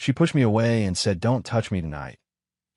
She pushed me away and said, "Don't touch me tonight."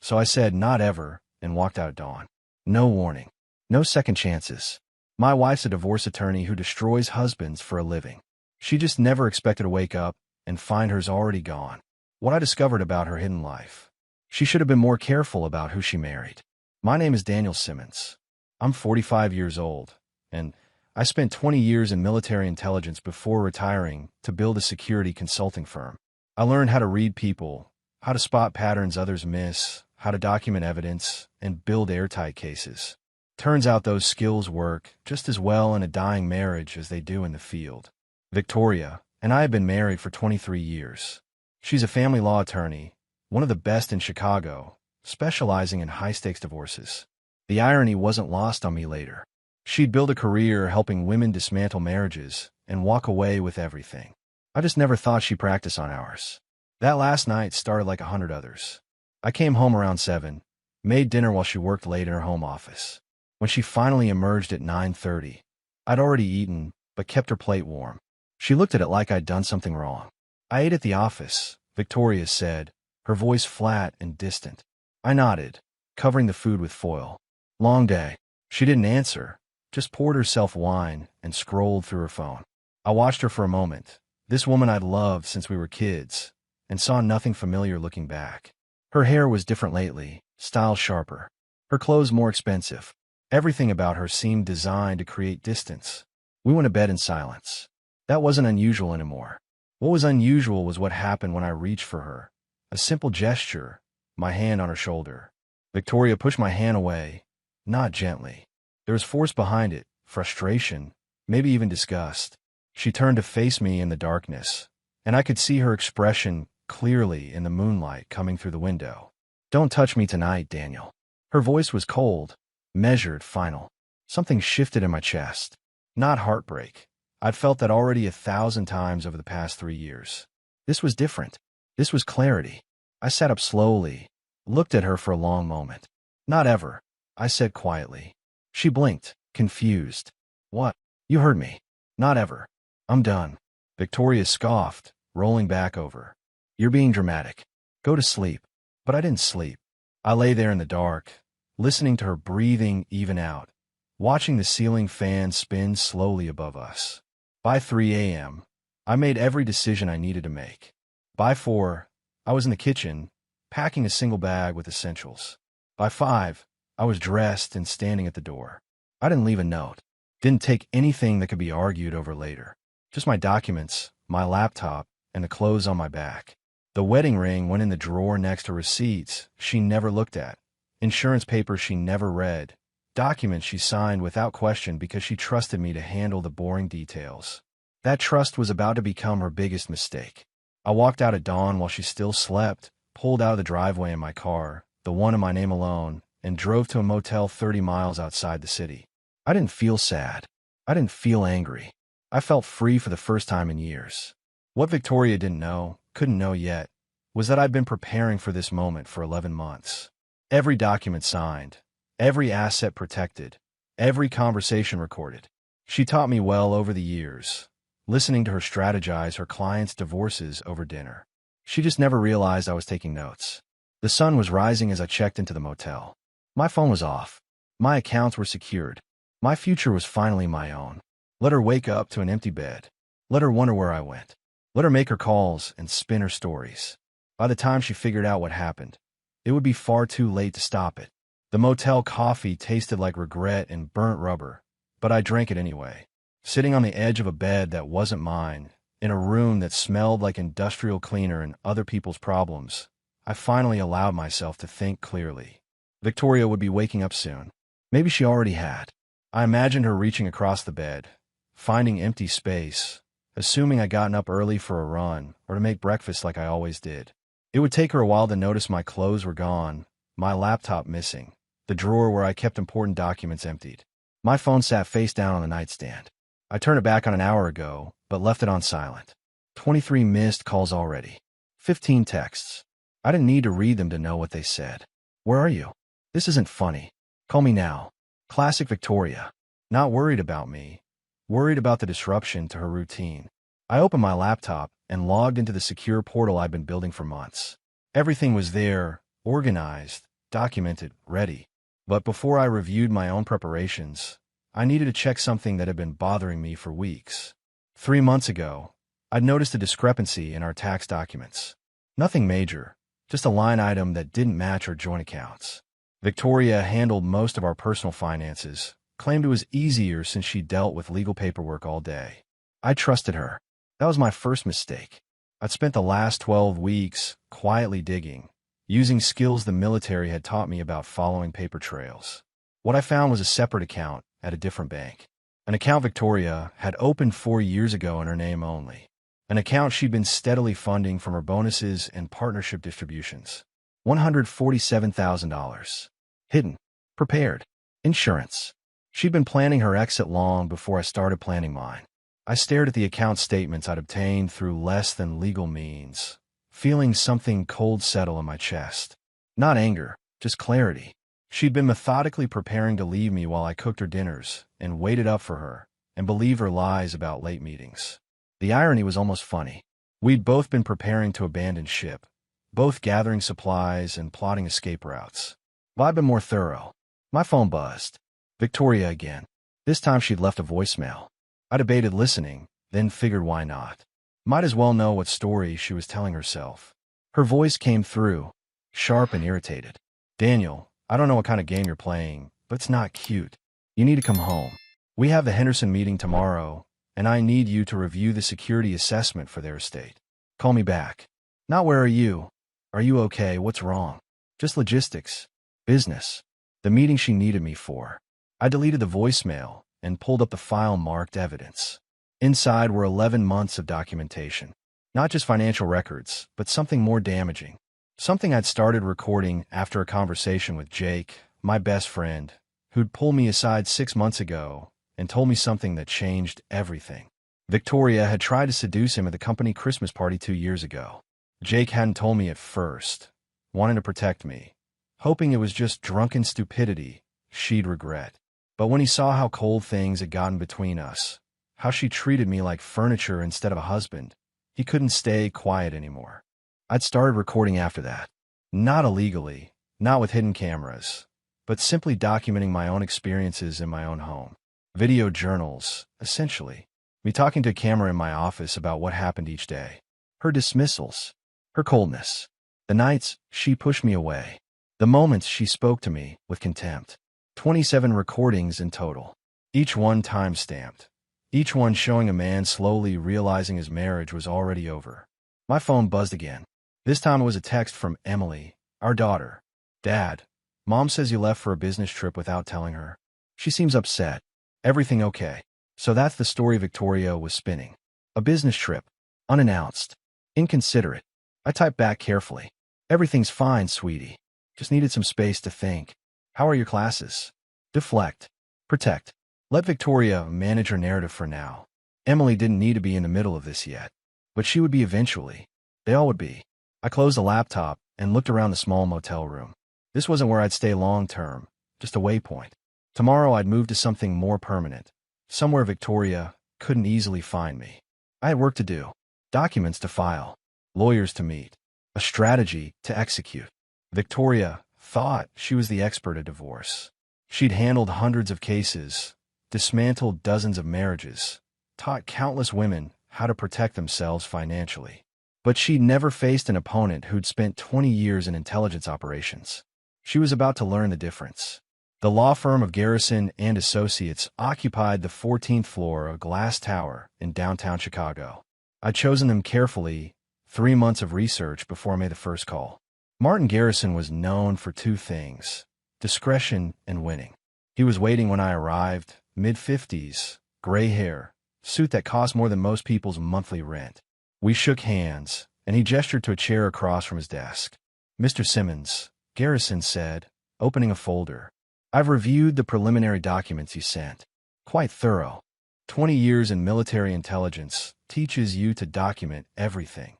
So I said, "Not ever," and walked out at dawn. No warning. No second chances. My wife's a divorce attorney who destroys husbands for a living. She just never expected to wake up and find hers already gone. What I discovered about her hidden life. She should have been more careful about who she married. My name is Daniel Simmons. I'm 45 years old, and I spent 20 years in military intelligence before retiring to build a security consulting firm. I learned how to read people, how to spot patterns others miss, how to document evidence, and build airtight cases. Turns out those skills work just as well in a dying marriage as they do in the field. Victoria and I have been married for 23 years. She's a family law attorney, one of the best in Chicago, specializing in high-stakes divorces. The irony wasn't lost on me later. She'd build a career helping women dismantle marriages and walk away with everything. I just never thought she'd practice on ours. That last night started like 100 others. I came home around 7, made dinner while she worked late in her home office. When she finally emerged at 9:30, I'd already eaten, but kept her plate warm. She looked at it like I'd done something wrong. "I ate at the office," Victoria said, her voice flat and distant. I nodded, covering the food with foil. "Long day." She didn't answer, just poured herself wine and scrolled through her phone. I watched her for a moment, this woman I'd loved since we were kids, and saw nothing familiar looking back. Her hair was different lately, style sharper. Her clothes more expensive. Everything about her seemed designed to create distance. We went to bed in silence. That wasn't unusual anymore. What was unusual was what happened when I reached for her. A simple gesture, my hand on her shoulder. Victoria pushed my hand away, not gently. There was force behind it, frustration, maybe even disgust. She turned to face me in the darkness, and I could see her expression clearly in the moonlight coming through the window. "Don't touch me tonight, Daniel." Her voice was cold, measured, final. Something shifted in my chest. Not heartbreak. I'd felt that already 1,000 times over the past 3 years. This was different. This was clarity. I sat up slowly, looked at her for a long moment. "Not ever," I said quietly. She blinked, confused. "What?" "You heard me. Not ever. I'm done." Victoria scoffed, rolling back over. "You're being dramatic. Go to sleep." But I didn't sleep. I lay there in the dark, listening to her breathing even out, watching the ceiling fan spin slowly above us. By 3 a.m., I made every decision I needed to make. By 4, I was in the kitchen, packing a single bag with essentials. By 5, I was dressed and standing at the door. I didn't leave a note. Didn't take anything that could be argued over later. Just my documents, my laptop, and the clothes on my back. The wedding ring went in the drawer next to receipts she never looked at, insurance papers she never read, documents she signed without question because she trusted me to handle the boring details. That trust was about to become her biggest mistake. I walked out at dawn while she still slept, pulled out of the driveway in my car, the one in my name alone, and drove to a motel 30 miles outside the city. I didn't feel sad. I didn't feel angry. I felt free for the first time in years. What Victoria didn't know, couldn't know yet, was that I'd been preparing for this moment for 11 months. Every document signed, every asset protected, every conversation recorded. She taught me well over the years, listening to her strategize her clients' divorces over dinner. She just never realized I was taking notes. The sun was rising as I checked into the motel. My phone was off. My accounts were secured. My future was finally my own. Let her wake up to an empty bed. Let her wonder where I went. Let her make her calls and spin her stories. By the time she figured out what happened, it would be far too late to stop it. The motel coffee tasted like regret and burnt rubber, but I drank it anyway. Sitting on the edge of a bed that wasn't mine, in a room that smelled like industrial cleaner and other people's problems, I finally allowed myself to think clearly. Victoria would be waking up soon. Maybe she already had. I imagined her reaching across the bed, finding empty space, assuming I'd gotten up early for a run or to make breakfast like I always did. It would take her a while to notice my clothes were gone, my laptop missing, the drawer where I kept important documents emptied. My phone sat face down on the nightstand. I turned it back on an hour ago, but left it on silent. 23 missed calls already. 15 texts. I didn't need to read them to know what they said. "Where are you? This isn't funny. Call me now." Classic Victoria. Not worried about me. Worried about the disruption to her routine. I opened my laptop and logged into the secure portal I'd been building for months. Everything was there, organized, documented, ready. But before I reviewed my own preparations, I needed to check something that had been bothering me for weeks. 3 months ago, I'd noticed a discrepancy in our tax documents. Nothing major, just a line item that didn't match our joint accounts. Victoria handled most of our personal finances, claimed it was easier since she dealt with legal paperwork all day. I trusted her. That was my first mistake. I'd spent the last 12 weeks quietly digging, using skills the military had taught me about following paper trails. What I found was a separate account at a different bank. An account Victoria had opened 4 years ago in her name only. An account she'd been steadily funding from her bonuses and partnership distributions. $147,000. Hidden. Prepared. Insurance. She'd been planning her exit long before I started planning mine. I stared at the account statements I'd obtained through less than legal means, feeling something cold settle in my chest. Not anger, just clarity. She'd been methodically preparing to leave me while I cooked her dinners and waited up for her and believed her lies about late meetings. The irony was almost funny. We'd both been preparing to abandon ship, both gathering supplies and plotting escape routes. But I'd been more thorough. My phone buzzed. Victoria again. This time she'd left a voicemail. I debated listening, then figured why not. Might as well know what story she was telling herself. Her voice came through, sharp and irritated. Daniel, I don't know what kind of game you're playing, but it's not cute. You need to come home. We have the Henderson meeting tomorrow, and I need you to review the security assessment for their estate. Call me back. Not where are you? Are you okay? What's wrong? Just logistics. Business. The meeting she needed me for. I deleted the voicemail and pulled up the file marked evidence. Inside were 11 months of documentation. Not just financial records, but something more damaging. Something I'd started recording after a conversation with Jake, my best friend, who'd pulled me aside 6 months ago and told me something that changed everything. Victoria had tried to seduce him at the company Christmas party 2 years ago. Jake hadn't told me at first, wanting to protect me, hoping it was just drunken stupidity she'd regret. But when he saw how cold things had gotten between us, how she treated me like furniture instead of a husband, he couldn't stay quiet anymore. I'd started recording after that. Not illegally, not with hidden cameras, but simply documenting my own experiences in my own home. Video journals, essentially. Me talking to a camera in my office about what happened each day. Her dismissals. Her coldness. The nights she pushed me away. The moments she spoke to me with contempt. 27 recordings in total. Each one time-stamped. Each one showing a man slowly realizing his marriage was already over. My phone buzzed again. This time it was a text from Emily, our daughter. Dad, Mom says you left for a business trip without telling her. She seems upset. Everything okay? So that's the story Victoria was spinning. A business trip. Unannounced. Inconsiderate. I typed back carefully. Everything's fine, sweetie. Just needed some space to think. How are your classes? Deflect. Protect. Let Victoria manage her narrative for now. Emily didn't need to be in the middle of this yet. But she would be eventually. They all would be. I closed the laptop and looked around the small motel room. This wasn't where I'd stay long-term, just a waypoint. Tomorrow I'd move to something more permanent, somewhere Victoria couldn't easily find me. I had work to do, documents to file, lawyers to meet, a strategy to execute. Victoria thought she was the expert at divorce. She'd handled hundreds of cases, dismantled dozens of marriages, taught countless women how to protect themselves financially. But she'd never faced an opponent who'd spent 20 years in intelligence operations. She was about to learn the difference. The law firm of Garrison and Associates occupied the 14th floor of Glass Tower in downtown Chicago. I'd chosen them carefully, 3 months of research before I made the first call. Martin Garrison was known for 2 things: discretion and winning. He was waiting when I arrived, mid-50s, gray hair, suit that cost more than most people's monthly rent. We shook hands, and he gestured to a chair across from his desk. Mr. Simmons, Garrison said, opening a folder. I've reviewed the preliminary documents you sent. Quite thorough. 20 years in military intelligence teaches you to document everything.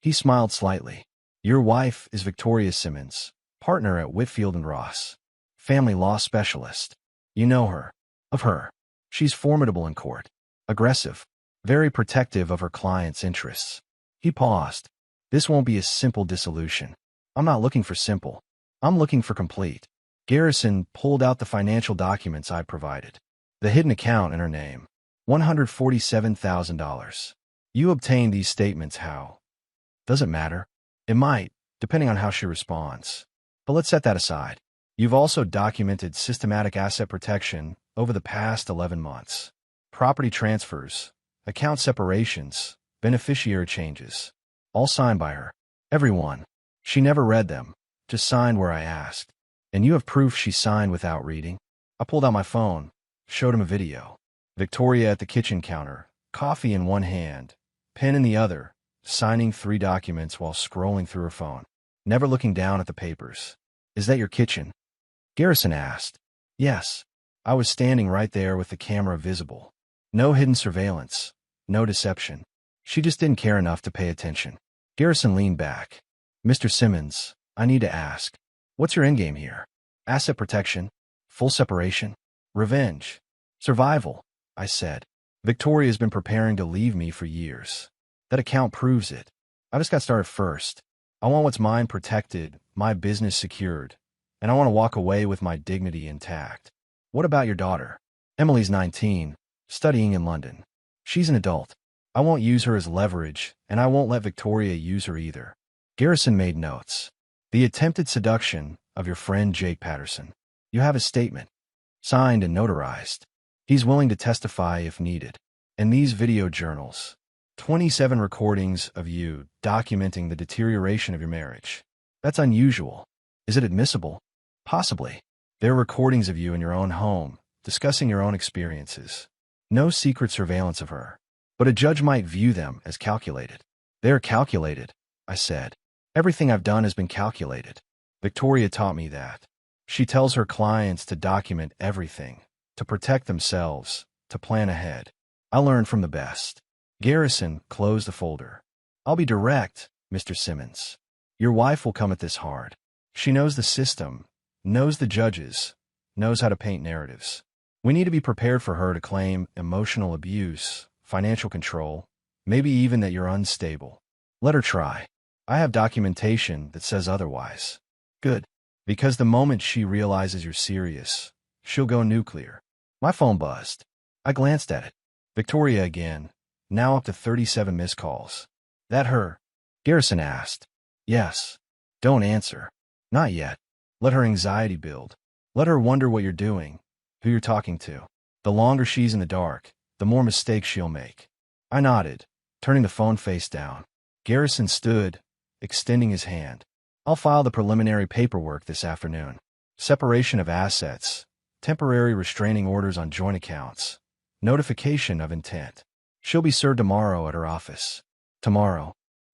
He smiled slightly. Your wife is Victoria Simmons, partner at Whitfield and Ross, family law specialist. You know her. Of her. She's formidable in court. Aggressive. very protective of her client's interests. He paused. This won't be a simple dissolution. I'm not looking for simple. I'm looking for complete. Garrison pulled out the financial documents I provided. The hidden account in her name. $147,000. You obtained these statements how? Does it matter? It might, depending on how she responds. But let's set that aside. You've also documented systematic asset protection over the past 11 months. Property transfers, account separations, beneficiary changes. All signed by her. Everyone. She never read them, just signed where I asked. And you have proof she signed without reading? I pulled out my phone, showed him a video. Victoria at the kitchen counter, coffee in one hand, pen in the other, signing 3 documents while scrolling through her phone, never looking down at the papers. Is that your kitchen? Garrison asked. Yes. I was standing right there with the camera visible. No hidden surveillance, no deception. She just didn't care enough to pay attention. Garrison leaned back. Mr. Simmons, I need to ask. What's your endgame here? Asset protection? Full separation? Revenge? Survival? I said. Victoria's been preparing to leave me for years. That account proves it. I just got started first. I want what's mine protected, my business secured, and I want to walk away with my dignity intact. What about your daughter? Emily's 19, studying in London. She's an adult. I won't use her as leverage, and I won't let Victoria use her either. Garrison made notes. The attempted seduction of your friend Jake Patterson. You have his statement. Signed and notarized. He's willing to testify if needed. And these video journals. 27 recordings of you documenting the deterioration of your marriage. That's unusual. Is it admissible? Possibly. They're recordings of you in your own home, discussing your own experiences. No secret surveillance of her. But a judge might view them as calculated. They're calculated, I said. Everything I've done has been calculated. Victoria taught me that. She tells her clients to document everything, to protect themselves, to plan ahead. I learned from the best. Garrison closed the folder. I'll be direct, Mr. Simmons. Your wife will come at this hard. She knows the system, knows the judges, knows how to paint narratives. We need to be prepared for her to claim emotional abuse, financial control, maybe even that you're unstable. Let her try. I have documentation that says otherwise. Good. Because the moment she realizes you're serious, she'll go nuclear. My phone buzzed. I glanced at it. Victoria again, now up to 37 missed calls. That her? Garrison asked. Yes. Don't answer. Not yet. Let her anxiety build. Let her wonder what you're doing, who you're talking to. The longer she's in the dark, the more mistakes she'll make. I nodded, turning the phone face down. Garrison stood, extending his hand. I'll file the preliminary paperwork this afternoon. Separation of assets, temporary restraining orders on joint accounts, notification of intent. She'll be served tomorrow at her office. Tomorrow.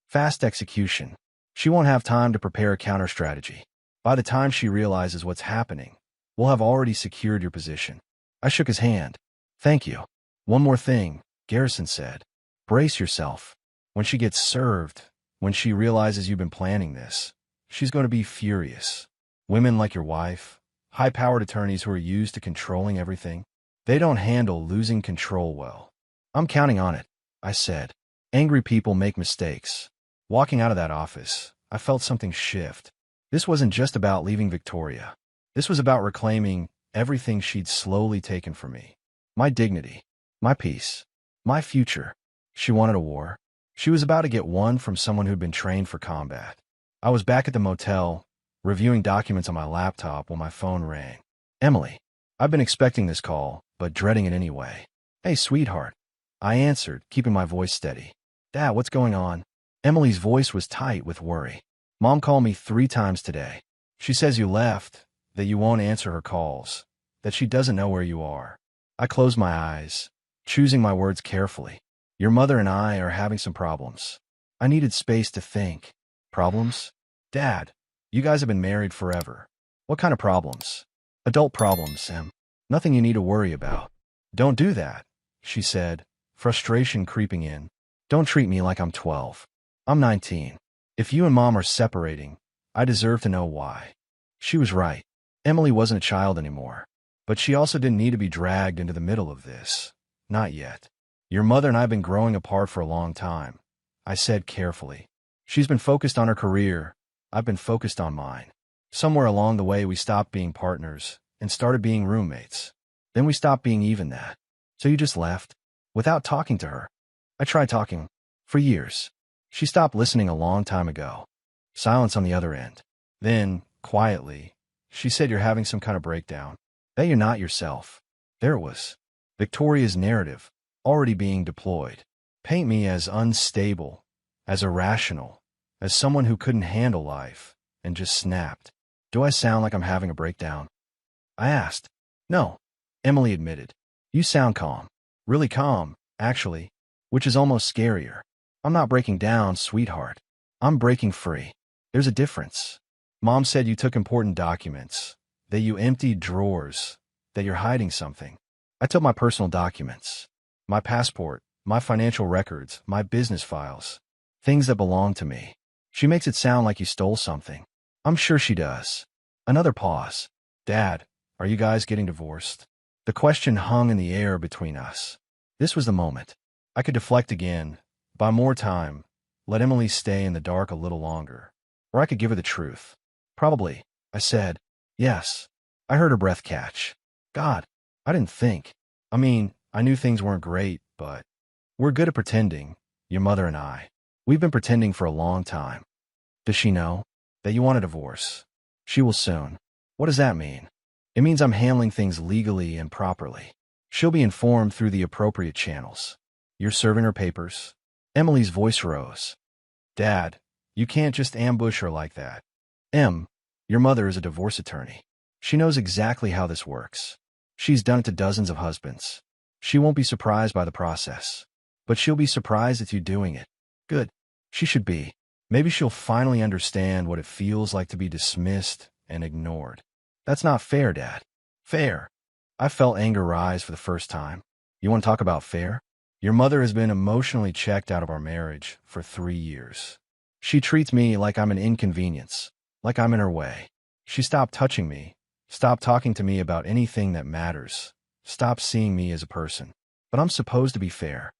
Fast execution. She won't have time to prepare a counter strategy. By the time she realizes what's happening, we'll have already secured your position. I shook his hand. Thank you. One more thing, Garrison said. Brace yourself. When she gets served, when she realizes you've been planning this, she's going to be furious. Women like your wife, high-powered attorneys who are used to controlling everything, they don't handle losing control well. I'm counting on it, I said. Angry people make mistakes. Walking out of that office, I felt something shift. This wasn't just about leaving Victoria. This was about reclaiming everything she'd slowly taken from me. My dignity, my peace, my future. She wanted a war. She was about to get one from someone who'd been trained for combat. I was back at the motel, reviewing documents on my laptop when my phone rang. Emily. I've been expecting this call, but dreading it anyway. Hey, sweetheart. I answered, keeping my voice steady. Dad, what's going on? Emily's voice was tight with worry. Mom called me 3 times today. She says you left, that you won't answer her calls, that she doesn't know where you are. I closed my eyes, choosing my words carefully. Your mother and I are having some problems. I needed space to think. Problems? Dad, you guys have been married forever. What kind of problems? Adult problems, Em. Nothing you need to worry about. Don't do that, she said, frustration creeping in. Don't treat me like I'm 12. I'm 19. If you and Mom are separating, I deserve to know why. She was right. Emily wasn't a child anymore. But she also didn't need to be dragged into the middle of this. Not yet. Your mother and I have been growing apart for a long time, I said carefully. She's been focused on her career. I've been focused on mine. Somewhere along the way, we stopped being partners and started being roommates. Then we stopped being even that. So you just left? Without talking to her? I tried talking. For years. She stopped listening a long time ago. Silence on the other end. Then, quietly, she said, you're having some kind of breakdown. That you're not yourself. There it was. Victoria's narrative, already being deployed. Paint me as unstable, as irrational, as someone who couldn't handle life, and just snapped. Do I sound like I'm having a breakdown? I asked. No, Emily admitted. You sound calm. Really calm, actually, which is almost scarier. I'm not breaking down, sweetheart. I'm breaking free. There's a difference. Mom said you took important documents, that you emptied drawers, that you're hiding something. I took my personal documents, my passport, my financial records, my business files, things that belong to me. She makes it sound like you stole something. I'm sure she does. Another pause. Dad, are you guys getting divorced? The question hung in the air between us. This was the moment. I could deflect again, buy more time, let Emily stay in the dark a little longer. Or I could give her the truth. Probably, I said. Yes. I heard her breath catch. God, I didn't think. I mean, I knew things weren't great, but we're good at pretending, your mother and I. We've been pretending for a long time. Does she know that you want a divorce? She will soon. What does that mean? It means I'm handling things legally and properly. She'll be informed through the appropriate channels. You're serving her papers? Emily's voice rose. Dad, you can't just ambush her like that. Your mother is a divorce attorney. She knows exactly how this works. She's done it to dozens of husbands. She won't be surprised by the process. But she'll be surprised at you doing it. Good. She should be. Maybe she'll finally understand what it feels like to be dismissed and ignored. That's not fair, Dad. Fair. I felt anger rise for the first time. You want to talk about fair? Your mother has been emotionally checked out of our marriage for 3 years. She treats me like I'm an inconvenience, like I'm in her way. She stopped touching me, stopped talking to me about anything that matters, stopped seeing me as a person. But I'm supposed to be fair.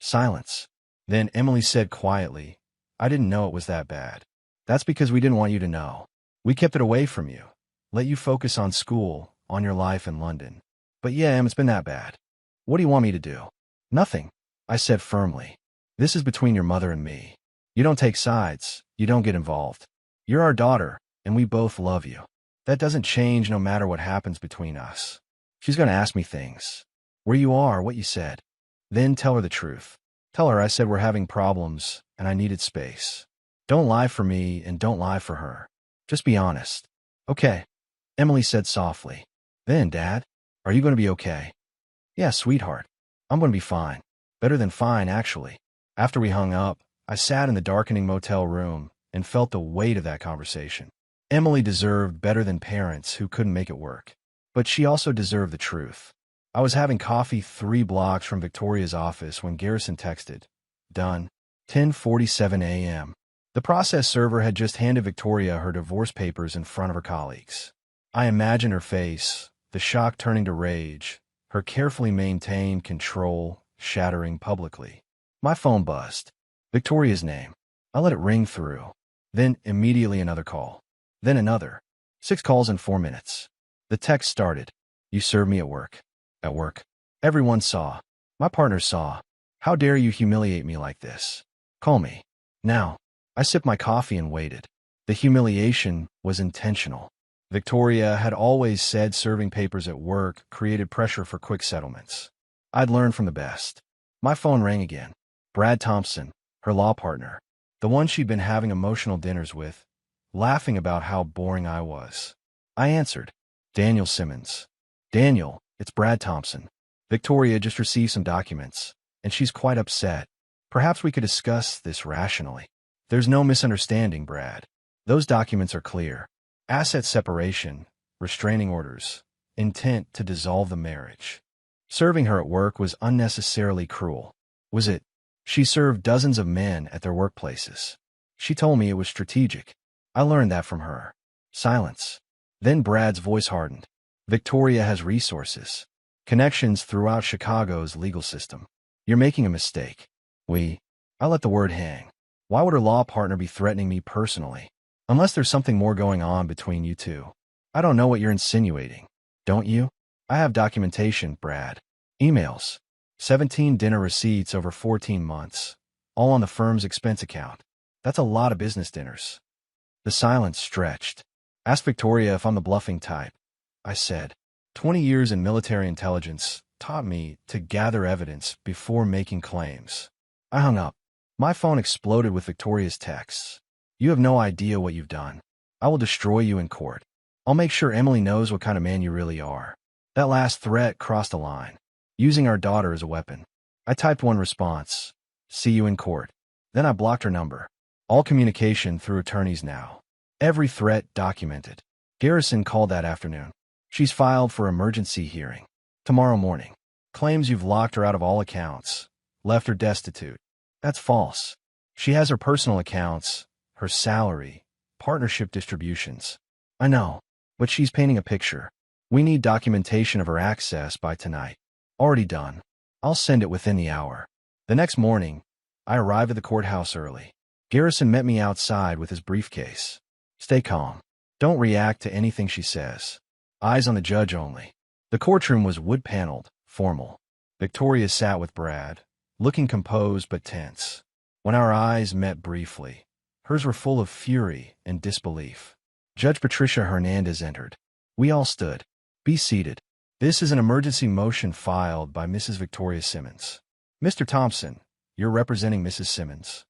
Silence. Then Emily said quietly, I didn't know it was that bad. That's because we didn't want you to know. We kept it away from you. Let you focus on school, on your life in London. But yeah, Em, it's been that bad. What do you want me to do? Nothing, I said firmly. This is between your mother and me. You don't take sides. You don't get involved. You're our daughter, and we both love you. That doesn't change no matter what happens between us. She's going to ask me things. Where you are, what you said. Then tell her the truth. Tell her I said we're having problems, and I needed space. Don't lie for me, and don't lie for her. Just be honest. Okay, Emily said softly. Then, Dad, are you going to be okay? Yeah, sweetheart. I'm going to be fine. Better than fine, actually. After we hung up, I sat in the darkening motel room and felt the weight of that conversation. Emily deserved better than parents who couldn't make it work. But she also deserved the truth. I was having coffee 3 blocks from Victoria's office when Garrison texted. Done. 10:47 a.m. The process server had just handed Victoria her divorce papers in front of her colleagues. I imagined her face, the shock turning to rage, her carefully maintained control shattering publicly. My phone buzzed. Victoria's name. I let it ring through. Then immediately another call. Then another. 6 calls in 4 minutes. The text started. You served me at work. At work. Everyone saw. My partner saw. How dare you humiliate me like this? Call me. Now. I sipped my coffee and waited. The humiliation was intentional. Victoria had always said serving papers at work created pressure for quick settlements. I'd learned from the best. My phone rang again. Brad Thompson, her law partner, the one she'd been having emotional dinners with, laughing about how boring I was. I answered. Daniel Simmons. Daniel, it's Brad Thompson. Victoria just received some documents, and she's quite upset. Perhaps we could discuss this rationally. There's no misunderstanding, Brad. Those documents are clear. Asset separation, restraining orders, intent to dissolve the marriage. Serving her at work was unnecessarily cruel. Was it? She served dozens of men at their workplaces. She told me it was strategic. I learned that from her. Silence. Then Brad's voice hardened. Victoria has resources. Connections throughout Chicago's legal system. You're making a mistake. I let the word hang. Why would her law partner be threatening me personally? Unless there's something more going on between you two. I don't know what you're insinuating. Don't you? I have documentation, Brad. Emails. 17 dinner receipts over 14 months. All on the firm's expense account. That's a lot of business dinners. The silence stretched. Ask Victoria if I'm the bluffing type, I said. 20 years in military intelligence taught me to gather evidence before making claims. I hung up. My phone exploded with Victoria's texts. You have no idea what you've done. I will destroy you in court. I'll make sure Emily knows what kind of man you really are. That last threat crossed a line. Using our daughter as a weapon. I typed one response. See you in court. Then I blocked her number. All communication through attorneys now. Every threat documented. Garrison called that afternoon. She's filed for emergency hearing. Tomorrow morning. Claims you've locked her out of all accounts. Left her destitute. That's false. She has her personal accounts, her salary, partnership distributions. I know, but she's painting a picture. We need documentation of her access by tonight. Already done. I'll send it within the hour. The next morning, I arrived at the courthouse early. Garrison met me outside with his briefcase. Stay calm. Don't react to anything she says. Eyes on the judge only. The courtroom was wood-paneled, formal. Victoria sat with Brad, looking composed but tense. When our eyes met briefly, hers were full of fury and disbelief. Judge Patricia Hernandez entered. We all stood. Be seated. This is an emergency motion filed by Mrs. Victoria Simmons. Mr. Thompson, you're representing Mrs. Simmons.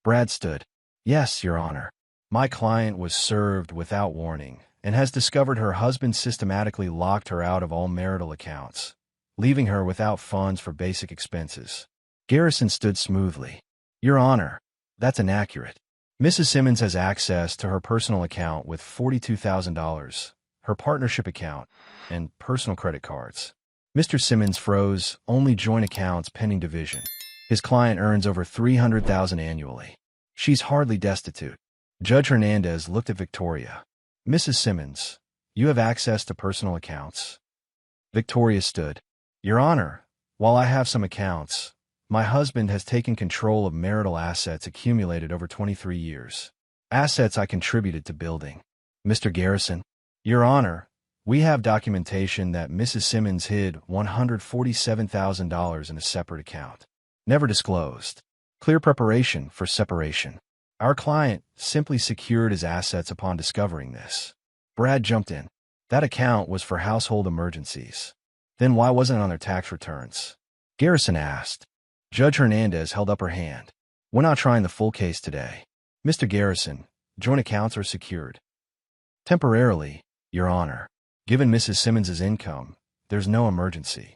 Brad stood. Yes, Your Honor. My client was served without warning and has discovered her husband systematically locked her out of all marital accounts, leaving her without funds for basic expenses. Garrison stood smoothly. Your Honor, that's inaccurate. Mrs. Simmons has access to her personal account with $42,000, her partnership account, and personal credit cards. Mr. Simmons froze only joint accounts pending division. His client earns over $300,000 annually. She's hardly destitute. Judge Hernandez looked at Victoria. Mrs. Simmons, you have access to personal accounts. Victoria stood. Your Honor, while I have some accounts, my husband has taken control of marital assets accumulated over 23 years. Assets I contributed to building. Mr. Garrison, Your Honor, we have documentation that Mrs. Simmons hid $147,000 in a separate account. Never disclosed. Clear preparation for separation. Our client simply secured his assets upon discovering this. Brad jumped in. That account was for household emergencies. Then why wasn't it on their tax returns? Garrison asked. Judge Hernandez held up her hand. We're not trying the full case today. Mr. Garrison, joint accounts are secured. Temporarily, Your Honor. Given Mrs. Simmons's income, there's no emergency.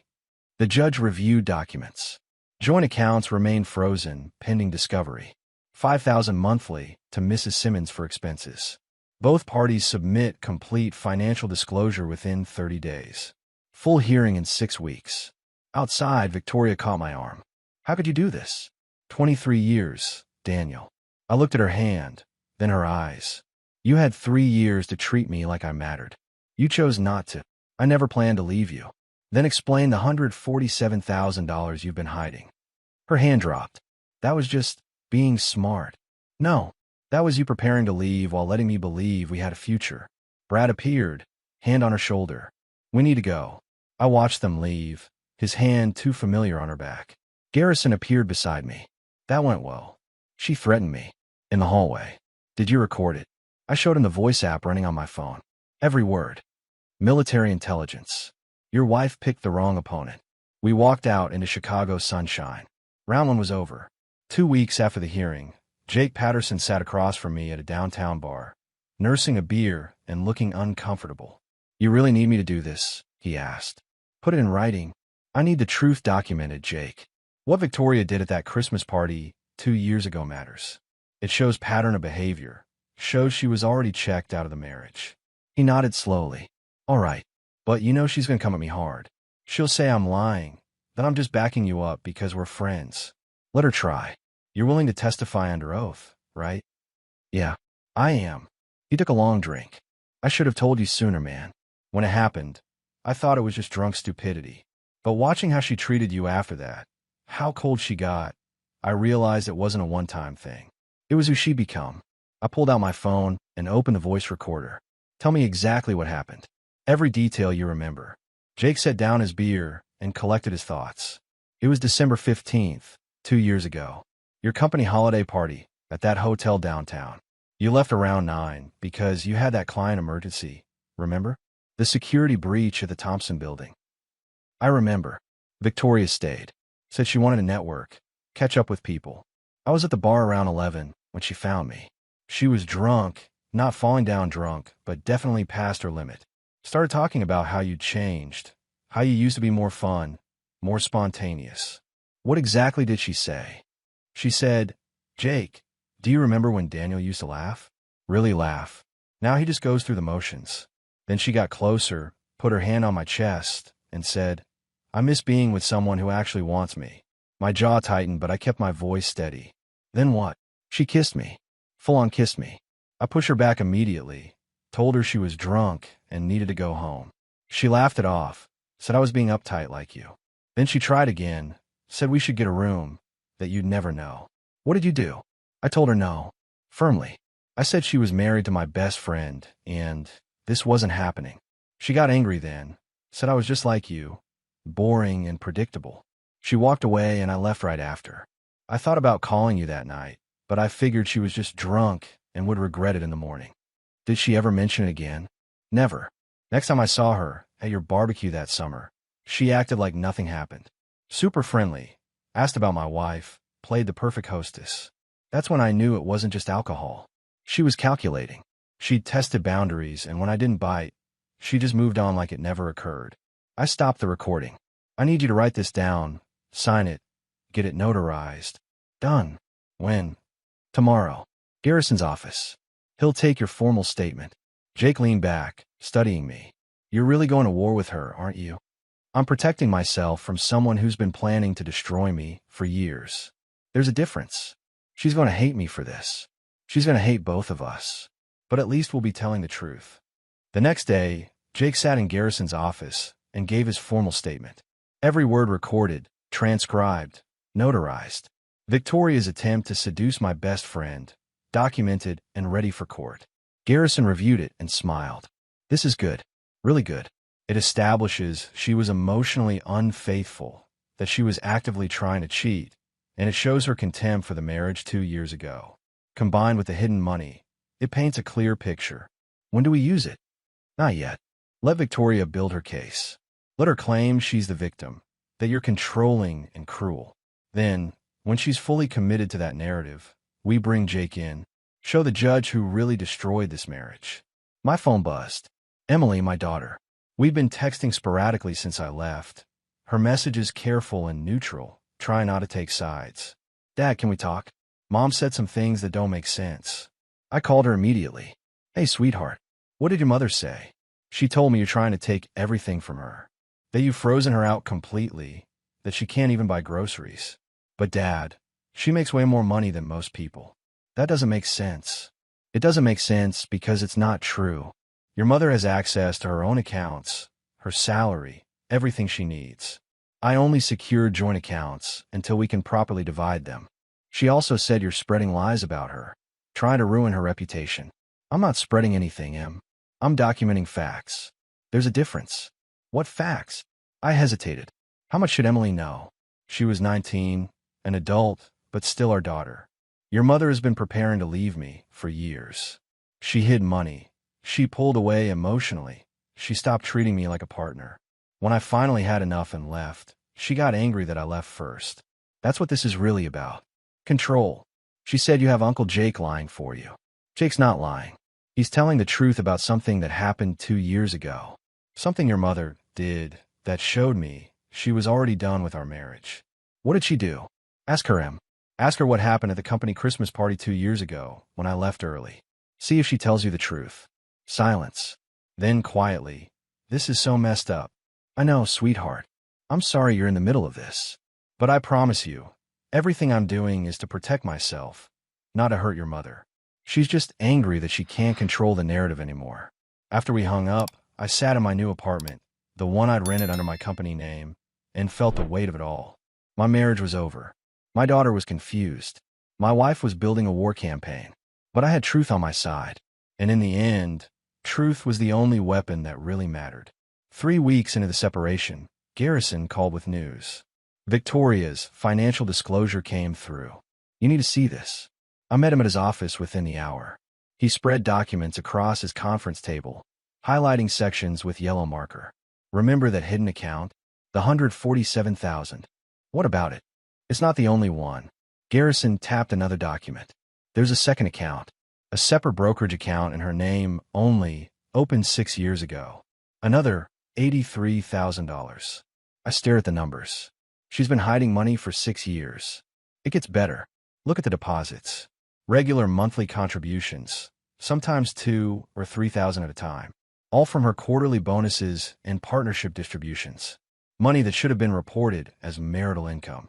The judge reviewed documents. Joint accounts remain frozen pending discovery. $5,000 monthly to Mrs. Simmons for expenses. Both parties submit complete financial disclosure within 30 days. Full hearing in 6 weeks. Outside, Victoria caught my arm. How could you do this? 23 years, Daniel. I looked at her hand, then her eyes. You had 3 years to treat me like I mattered. You chose not to. I never planned to leave you. Then explain the $147,000 you've been hiding. Her hand dropped. That was just being smart. No, that was you preparing to leave while letting me believe we had a future. Brad appeared, hand on her shoulder. We need to go. I watched them leave, his hand too familiar on her back. Garrison appeared beside me. That went well. She threatened me. In the hallway. Did you record it? I showed him the voice app running on my phone. Every word. Military intelligence. Your wife picked the wrong opponent. We walked out into Chicago sunshine. Round 1 was over. 2 weeks after the hearing, Jake Patterson sat across from me at a downtown bar, nursing a beer and looking uncomfortable. You really need me to do this? He asked. Put it in writing. I need the truth documented, Jake. What Victoria did at that Christmas party 2 years ago matters. It shows pattern of behavior, shows she was already checked out of the marriage. He nodded slowly. All right, but you know she's going to come at me hard. She'll say I'm lying, that I'm just backing you up because we're friends. Let her try. You're willing to testify under oath, right? Yeah, I am. He took a long drink. I should have told you sooner, man. When it happened, I thought it was just drunk stupidity. But watching how she treated you after that, how cold she got, I realized it wasn't a one-time thing. It was who she'd become. I pulled out my phone and opened the voice recorder. Tell me exactly what happened. Every detail you remember. Jake set down his beer and collected his thoughts. It was December 15th, 2 years ago. Your company holiday party at that hotel downtown. You left around 9 because you had that client emergency, remember? The security breach at the Thompson building. I remember. Victoria stayed. Said she wanted to network, catch up with people. I was at the bar around 11 when she found me. She was drunk, not falling down drunk, but definitely past her limit. Started talking about how you'd changed, how you used to be more fun, more spontaneous. What exactly did she say? She said, Jake, do you remember when Daniel used to laugh? Really laugh. Now he just goes through the motions. Then she got closer, put her hand on my chest, and said, I miss being with someone who actually wants me. My jaw tightened, but I kept my voice steady. Then what? She kissed me. Full-on kissed me. I pushed her back immediately, told her she was drunk and needed to go home. She laughed it off, said I was being uptight like you. Then she tried again, said we should get a room, that you'd never know. What did you do? I told her no, firmly. I said she was married to my best friend, and this wasn't happening. She got angry then, said I was just like you, boring and predictable. She walked away and I left right after. I thought about calling you that night, but I figured she was just drunk and would regret it in the morning. Did she ever mention it again? Never. Next time I saw her, at your barbecue that summer, she acted like nothing happened. Super friendly, asked about my wife, played the perfect hostess. That's when I knew it wasn't just alcohol. She was calculating. She'd tested boundaries, and when I didn't bite, she just moved on like it never occurred. I stopped the recording. I need you to write this down, sign it, get it notarized. Done. When? Tomorrow. Garrison's office. He'll take your formal statement. Jake leaned back, studying me. You're really going to war with her, aren't you? I'm protecting myself from someone who's been planning to destroy me for years. There's a difference. She's going to hate me for this. She's going to hate both of us. But at least we'll be telling the truth. The next day, Jake sat in Garrison's office and gave his formal statement. Every word recorded, transcribed, notarized. Victoria's attempt to seduce my best friend, documented and ready for court. Garrison reviewed it and smiled. This is good. Really good. It establishes she was emotionally unfaithful, that she was actively trying to cheat, and it shows her contempt for the marriage 2 years ago. Combined with the hidden money, it paints a clear picture. When do we use it? Not yet. Let Victoria build her case. Let her claim she's the victim, that you're controlling and cruel. Then, when she's fully committed to that narrative, we bring Jake in, show the judge who really destroyed this marriage. My phone buzzed. Emily, my daughter. We've been texting sporadically since I left. Her message is careful and neutral, trying not to take sides. Dad, can we talk? Mom said some things that don't make sense. I called her immediately. Hey, sweetheart. What did your mother say? She told me you're trying to take everything from her. That you've frozen her out completely, that she can't even buy groceries. But Dad, she makes way more money than most people. That doesn't make sense. It doesn't make sense because it's not true. Your mother has access to her own accounts, her salary, everything she needs. I only secure joint accounts until we can properly divide them. She also said you're spreading lies about her, trying to ruin her reputation. I'm not spreading anything, Em. I'm documenting facts. There's a difference. What facts? I hesitated. How much should Emily know? She was 19, an adult, but still our daughter. Your mother has been preparing to leave me for years. She hid money. She pulled away emotionally. She stopped treating me like a partner. When I finally had enough and left, she got angry that I left first. That's what this is really about. Control. She said you have Uncle Jake lying for you. Jake's not lying. He's telling the truth about something that happened 2 years ago. Something your mother did that showed me she was already done with our marriage. What did she do? Ask her, Em. Ask her what happened at the company Christmas party 2 years ago when I left early. See if she tells you the truth. Silence. Then quietly, this is so messed up. I know, sweetheart. I'm sorry you're in the middle of this. But I promise you, everything I'm doing is to protect myself, not to hurt your mother. She's just angry that she can't control the narrative anymore. After we hung up, I sat in my new apartment, the one I'd rented under my company name, and felt the weight of it all. My marriage was over. My daughter was confused. My wife was building a war campaign. But I had truth on my side. And in the end, truth was the only weapon that really mattered. 3 weeks into the separation, Garrison called with news. Victoria's financial disclosure came through. You need to see this. I met him at his office within the hour. He spread documents across his conference table, highlighting sections with yellow marker. Remember that hidden account? The 147,000. What about it? It's not the only one. Garrison tapped another document. There's a second account, a separate brokerage account in her name only, opened 6 years ago. Another $83,000. I stare at the numbers. She's been hiding money for 6 years. It gets better. Look at the deposits. Regular monthly contributions, sometimes 2 or 3,000 at a time, all from her quarterly bonuses and partnership distributions. Money that should have been reported as marital income.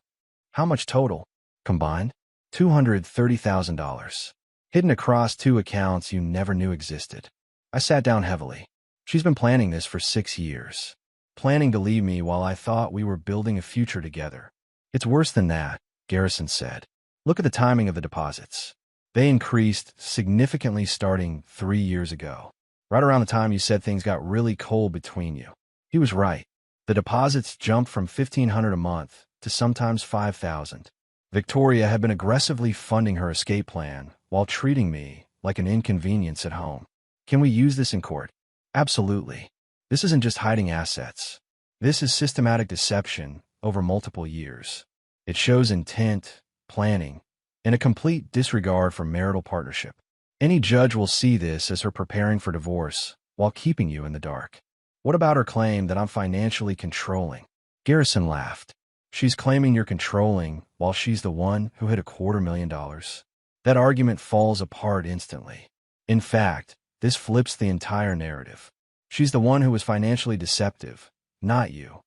How much total? Combined? $230,000. Hidden across 2 accounts you never knew existed. I sat down heavily. She's been planning this for 6 years. Planning to leave me while I thought we were building a future together. It's worse than that, Garrison said. Look at the timing of the deposits. They increased significantly starting 3 years ago. Right around the time you said things got really cold between you. He was right. The deposits jumped from $1,500 a month to sometimes $5,000. Victoria had been aggressively funding her escape plan while treating me like an inconvenience at home. Can we use this in court? Absolutely. This isn't just hiding assets. This is systematic deception over multiple years. It shows intent, planning, and a complete disregard for marital partnership. Any judge will see this as her preparing for divorce while keeping you in the dark. What about her claim that I'm financially controlling? Garrison laughed. She's claiming you're controlling while she's the one who hit $250,000. That argument falls apart instantly. In fact, this flips the entire narrative. She's the one who was financially deceptive, not you.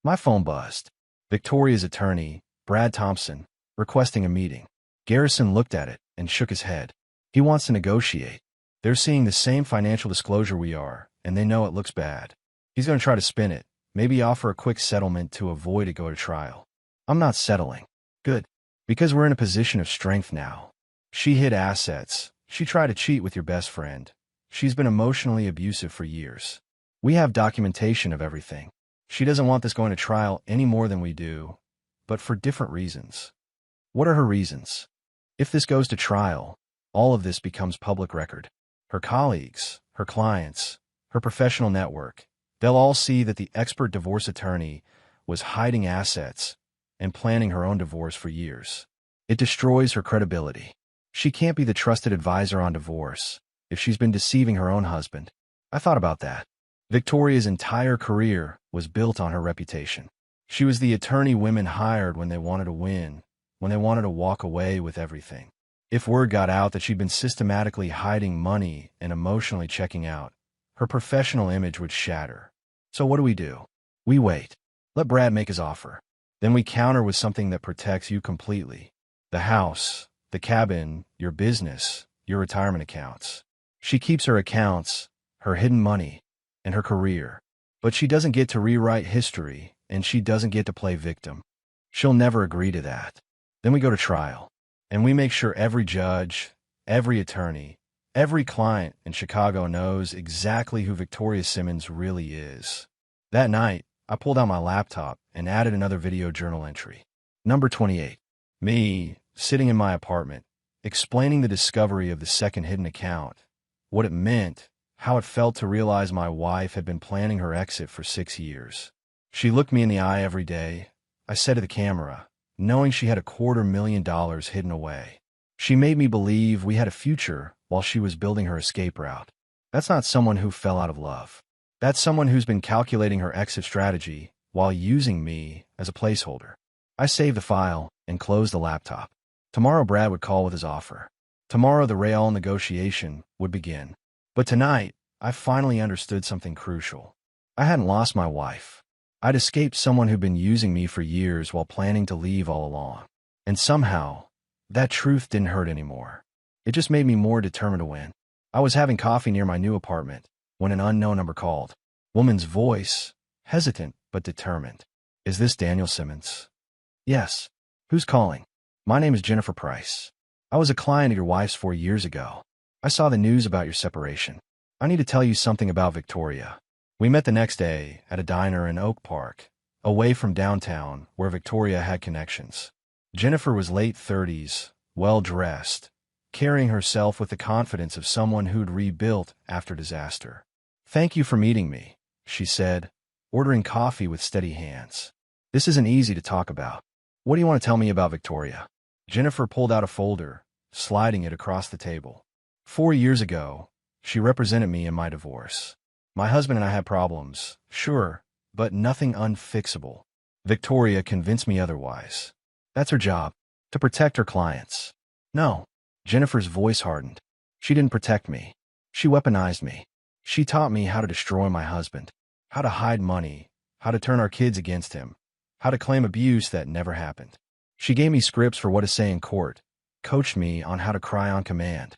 My phone buzzed. Victoria's attorney, Brad Thompson, requesting a meeting. Garrison looked at it and shook his head. He wants to negotiate. They're seeing the same financial disclosure we are, and they know it looks bad. He's going to try to spin it, maybe offer a quick settlement to avoid it go to trial. I'm not settling. Good. Because we're in a position of strength now. She hid assets. She tried to cheat with your best friend. She's been emotionally abusive for years. We have documentation of everything. She doesn't want this going to trial any more than we do, but for different reasons. What are her reasons? If this goes to trial, all of this becomes public record. Her colleagues, her clients, her professional network, they'll all see that the expert divorce attorney was hiding assets and planning her own divorce for years. It destroys her credibility. She can't be the trusted advisor on divorce if she's been deceiving her own husband. I thought about that. Victoria's entire career was built on her reputation. She was the attorney women hired when they wanted to win, when they wanted to walk away with everything. If word got out that she'd been systematically hiding money and emotionally checking out, her professional image would shatter. So what do? We wait. Let Brad make his offer. Then we counter with something that protects you completely. The house, the cabin, your business, your retirement accounts. She keeps her accounts, her hidden money, and her career. But she doesn't get to rewrite history, and she doesn't get to play victim. She'll never agree to that. Then we go to trial. And we make sure every judge, every attorney, every client in Chicago knows exactly who Victoria Simmons really is. That night, I pulled out my laptop and added another video journal entry. Number 28. Me, sitting in my apartment, explaining the discovery of the second hidden account, what it meant, how it felt to realize my wife had been planning her exit for 6 years. She looked me in the eye every day. I said to the camera, knowing she had $250,000 hidden away. She made me believe we had a future while she was building her escape route. That's not someone who fell out of love. That's someone who's been calculating her exit strategy while using me as a placeholder. I saved the file and closed the laptop. Tomorrow Brad would call with his offer. Tomorrow the real negotiation would begin. But tonight, I finally understood something crucial. I hadn't lost my wife. I'd escaped someone who'd been using me for years while planning to leave all along. And somehow, that truth didn't hurt anymore. It just made me more determined to win. I was having coffee near my new apartment when an unknown number called. Woman's voice, hesitant but determined. Is this Daniel Simmons? Yes. Who's calling? My name is Jennifer Price. I was a client of your wife's 4 years ago. I saw the news about your separation. I need to tell you something about Victoria. We met the next day at a diner in Oak Park, away from downtown where Victoria had connections. Jennifer was late 30s, well-dressed, carrying herself with the confidence of someone who'd rebuilt after disaster. Thank you for meeting me, she said, ordering coffee with steady hands. This isn't easy to talk about. What do you want to tell me about Victoria? Jennifer pulled out a folder, sliding it across the table. 4 years ago, she represented me in my divorce. My husband and I had problems, sure, but nothing unfixable. Victoria convinced me otherwise. That's her job, to protect her clients. No. Jennifer's voice hardened. She didn't protect me. She weaponized me. She taught me how to destroy my husband, how to hide money, how to turn our kids against him, how to claim abuse that never happened. She gave me scripts for what to say in court, coached me on how to cry on command.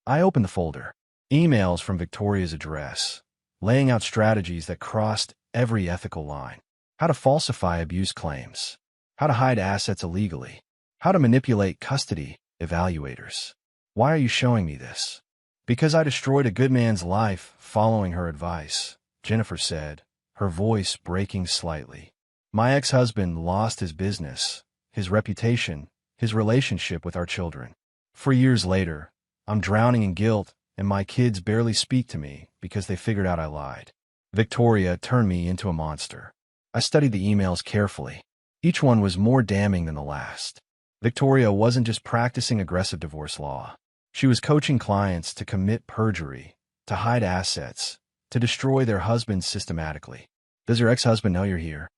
I opened the folder. Emails from Victoria's address, laying out strategies that crossed every ethical line. How to falsify abuse claims. How to hide assets illegally. How to manipulate custody evaluators. Why are you showing me this? Because I destroyed a good man's life following her advice, Jennifer said, her voice breaking slightly. My ex-husband lost his business, his reputation, his relationship with our children. 4 years later, I'm drowning in guilt, and my kids barely speak to me because they figured out I lied. Victoria turned me into a monster. I studied the emails carefully. Each one was more damning than the last. Victoria wasn't just practicing aggressive divorce law. She was coaching clients to commit perjury, to hide assets, to destroy their husbands systematically. Does your ex-husband know you're here?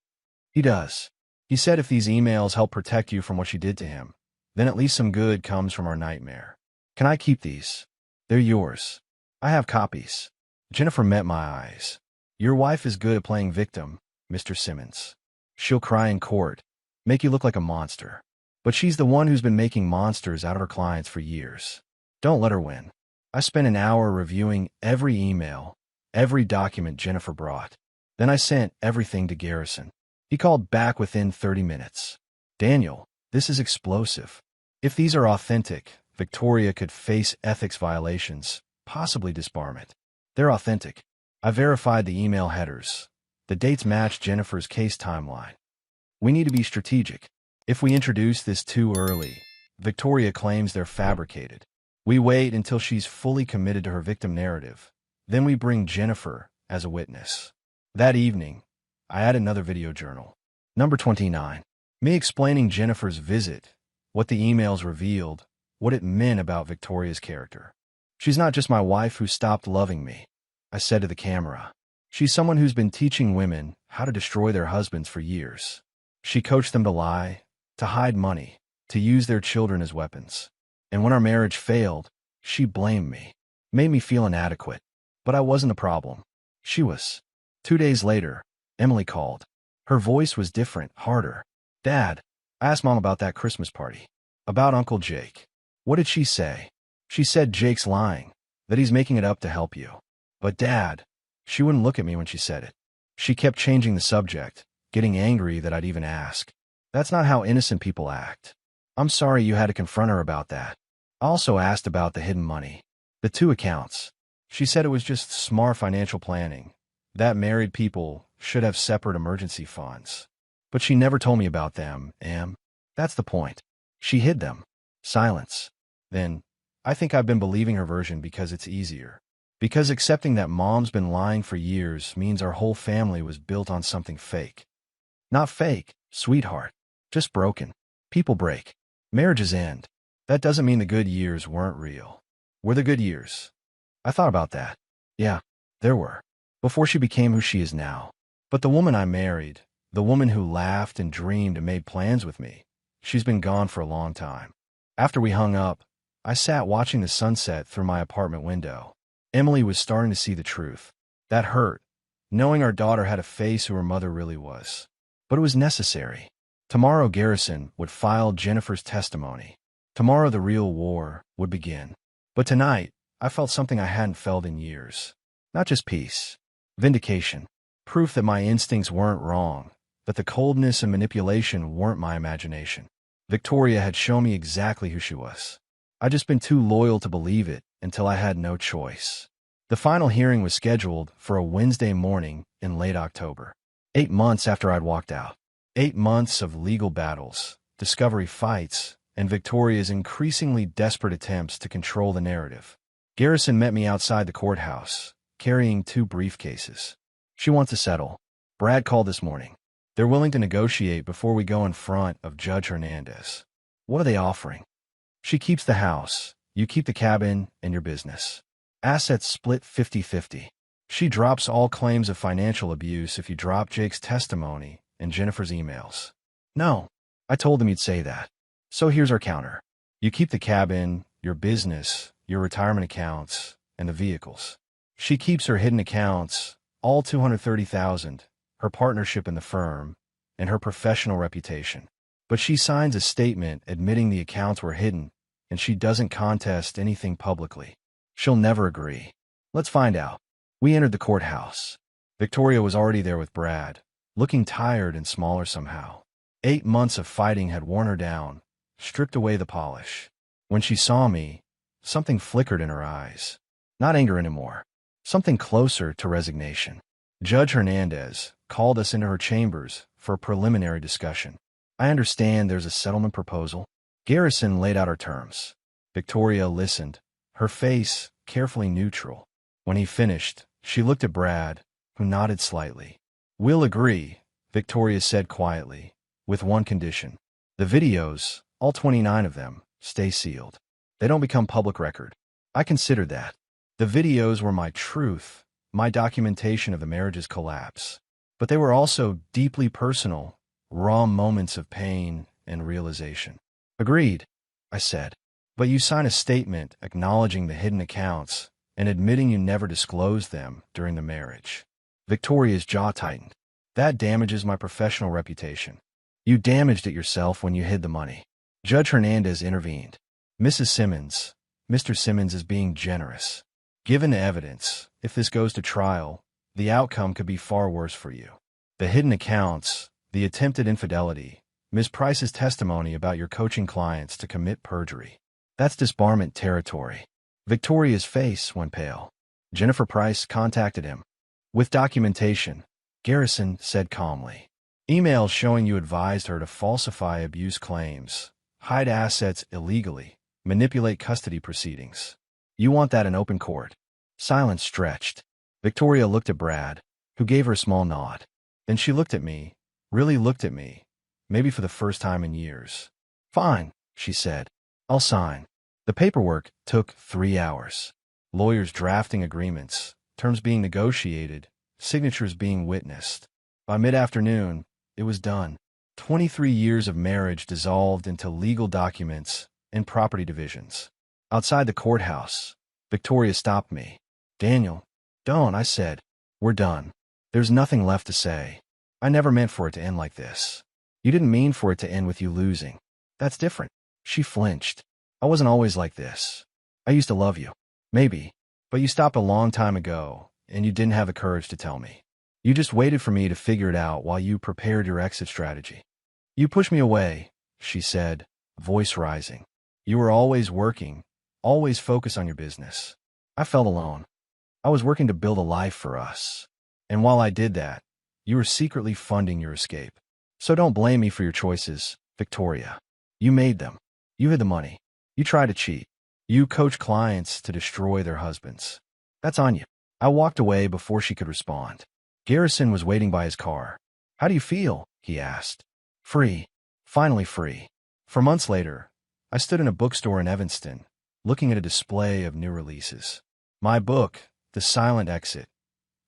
He does. He said if these emails help protect you from what she did to him, then at least some good comes from our nightmare. Can I keep these? They're yours. I have copies. Jennifer met my eyes. Your wife is good at playing victim, Mr. Simmons. She'll cry in court, make you look like a monster. But she's the one who's been making monsters out of her clients for years. Don't let her win. I spent an hour reviewing every email, every document Jennifer brought. Then I sent everything to Garrison. He called back within 30 minutes. Daniel, this is explosive. If these are authentic, Victoria could face ethics violations, possibly disbarment. They're authentic. I verified the email headers. The dates match Jennifer's case timeline. We need to be strategic. If we introduce this too early, Victoria claims they're fabricated. We wait until she's fully committed to her victim narrative. Then we bring Jennifer as a witness. That evening, I add another video journal. Number 29. Me explaining Jennifer's visit, what the emails revealed, what it meant about Victoria's character. She's not just my wife who stopped loving me, I said to the camera. She's someone who's been teaching women how to destroy their husbands for years. She coached them to lie, to hide money, to use their children as weapons. And when our marriage failed, she blamed me, made me feel inadequate. But I wasn't the problem. She was. 2 days later, Emily called. Her voice was different, harder. Dad, I asked Mom about that Christmas party. About Uncle Jake. What did she say? She said Jake's lying, that he's making it up to help you. But Dad, she wouldn't look at me when she said it. She kept changing the subject, getting angry that I'd even ask. That's not how innocent people act. I'm sorry you had to confront her about that. I also asked about the hidden money. The 2 accounts. She said it was just smart financial planning, that married people should have separate emergency funds. But she never told me about them, Em. That's the point. She hid them. Silence. Then, I think I've been believing her version because it's easier. Because accepting that Mom's been lying for years means our whole family was built on something fake. Not fake, sweetheart. Just broken. People break. Marriages end. That doesn't mean the good years weren't real. Were the good years? I thought about that. Yeah, there were. Before she became who she is now. But the woman I married, the woman who laughed and dreamed and made plans with me, she's been gone for a long time. After we hung up, I sat watching the sunset through my apartment window. Emily was starting to see the truth. That hurt, knowing our daughter had a face who her mother really was. But it was necessary. Tomorrow Garrison would file Jennifer's testimony. Tomorrow the real war would begin. But tonight, I felt something I hadn't felt in years. Not just peace. Vindication. Proof that my instincts weren't wrong, but the coldness and manipulation weren't my imagination. Victoria had shown me exactly who she was. I'd just been too loyal to believe it until I had no choice. The final hearing was scheduled for a Wednesday morning in late October. 8 months after I'd walked out. 8 months of legal battles, discovery fights, and Victoria's increasingly desperate attempts to control the narrative. Garrison met me outside the courthouse, carrying 2 briefcases. She wants to settle. Brad called this morning. They're willing to negotiate before we go in front of Judge Hernandez. What are they offering? She keeps the house, you keep the cabin and your business. Assets split 50-50. She drops all claims of financial abuse if you drop Jake's testimony and Jennifer's emails. No, I told them you'd say that. So here's our counter. You keep the cabin, your business, your retirement accounts, and the vehicles. She keeps her hidden accounts, all $230,000, her partnership in the firm, and her professional reputation. But she signs a statement admitting the accounts were hidden, and she doesn't contest anything publicly. She'll never agree. Let's find out. We entered the courthouse. Victoria was already there with Brad, looking tired and smaller somehow. 8 months of fighting had worn her down, stripped away the polish. When she saw me, something flickered in her eyes. Not anger anymore. Something closer to resignation. Judge Hernandez called us into her chambers for a preliminary discussion. I understand there's a settlement proposal. Garrison laid out her terms. Victoria listened, her face carefully neutral. When he finished, she looked at Brad, who nodded slightly. We'll agree, Victoria said quietly, with one condition. The videos, all 29 of them, stay sealed. They don't become public record. I considered that. The videos were my truth, my documentation of the marriage's collapse. But they were also deeply personal, raw moments of pain and realization. Agreed, I said. But you sign a statement acknowledging the hidden accounts and admitting you never disclosed them during the marriage. Victoria's jaw tightened. That damages my professional reputation. You damaged it yourself when you hid the money. Judge Hernandez intervened. Mrs. Simmons, Mr. Simmons is being generous. Given the evidence, if this goes to trial, the outcome could be far worse for you. The hidden accounts, the attempted infidelity, Ms. Price's testimony about your coaching clients to commit perjury. That's disbarment territory. Victoria's face went pale. Jennifer Price contacted him. With documentation, Garrison said calmly. Emails showing you advised her to falsify abuse claims, hide assets illegally, manipulate custody proceedings. You want that in open court. Silence stretched. Victoria looked at Brad, who gave her a small nod. Then she looked at me, really looked at me, maybe for the first time in years. Fine, she said. I'll sign. The paperwork took 3 hours. Lawyers drafting agreements, terms being negotiated, signatures being witnessed. By mid-afternoon, it was done. 23 years of marriage dissolved into legal documents and property divisions. Outside the courthouse, Victoria stopped me. Daniel, don't, I said. We're done. There's nothing left to say. I never meant for it to end like this. You didn't mean for it to end with you losing. That's different. She flinched. I wasn't always like this. I used to love you. Maybe. But you stopped a long time ago, and you didn't have the courage to tell me. You just waited for me to figure it out while you prepared your exit strategy. You pushed me away, she said, voice rising. You were always working, always focused on your business. I felt alone. I was working to build a life for us. And while I did that, you were secretly funding your escape. So don't blame me for your choices, Victoria. You made them. You hid the money. You tried to cheat. You coached clients to destroy their husbands. That's on you. I walked away before she could respond. Garrison was waiting by his car. How do you feel? He asked. Free. Finally free. For months later, I stood in a bookstore in Evanston, looking at a display of new releases. My book, The Silent Exit,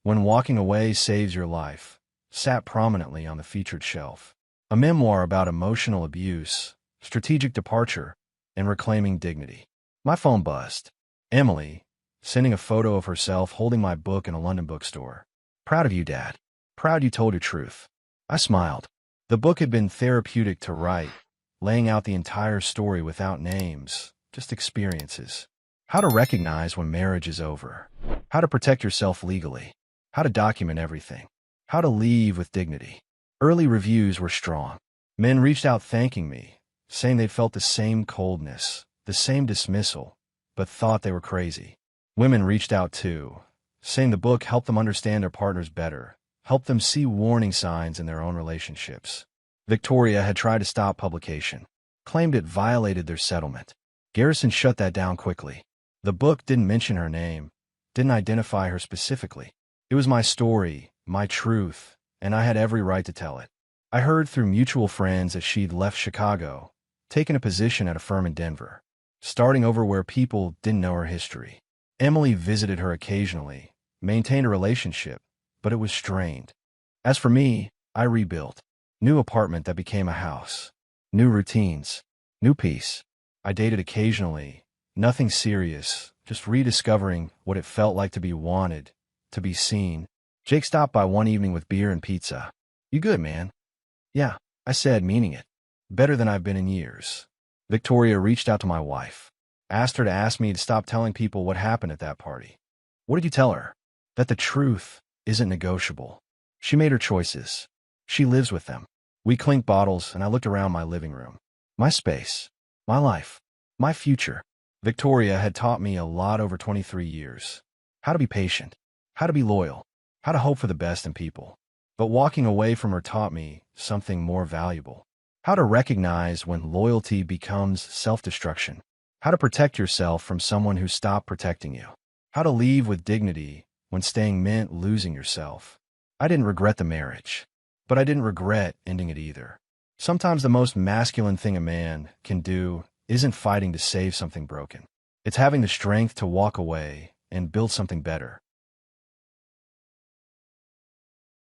When Walking Away Saves Your Life, sat prominently on the featured shelf. A memoir about emotional abuse, strategic departure, and reclaiming dignity. My phone buzzed. Emily, sending a photo of herself holding my book in a London bookstore. Proud of you, Dad. Proud you told your truth. I smiled. The book had been therapeutic to write, laying out the entire story without names, just experiences. How to recognize when marriage is over. How to protect yourself legally. How to document everything. How to leave with dignity. Early reviews were strong. Men reached out thanking me, saying they'd felt the same coldness, the same dismissal, but thought they were crazy. Women reached out too, saying the book helped them understand their partners better, helped them see warning signs in their own relationships. Victoria had tried to stop publication, claimed it violated their settlement. Garrison shut that down quickly. The book didn't mention her name, didn't identify her specifically. It was my story, my truth, and I had every right to tell it. I heard through mutual friends that she'd left Chicago, taken a position at a firm in Denver, starting over where people didn't know her history. Emily visited her occasionally, maintained a relationship, but it was strained. As for me, I rebuilt. New apartment that became a house. New routines. New peace. I dated occasionally. Nothing serious, just rediscovering what it felt like to be wanted, to be seen. Jake stopped by one evening with beer and pizza. "You good, man?" "Yeah," I said, meaning it. "Better than I've been in years." Victoria reached out to my wife. Asked her to ask me to stop telling people what happened at that party. "What did you tell her?" "That the truth isn't negotiable." She made her choices. She lives with them. We clinked bottles, and I looked around my living room. My space. My life. My future. Victoria had taught me a lot over 23 years. How to be patient. How to be loyal. How to hope for the best in people. But walking away from her taught me something more valuable. How to recognize when loyalty becomes self-destruction. How to protect yourself from someone who stopped protecting you. How to leave with dignity when staying meant losing yourself. I didn't regret the marriage, but I didn't regret ending it either. Sometimes the most masculine thing a man can do isn't fighting to save something broken. It's having the strength to walk away and build something better.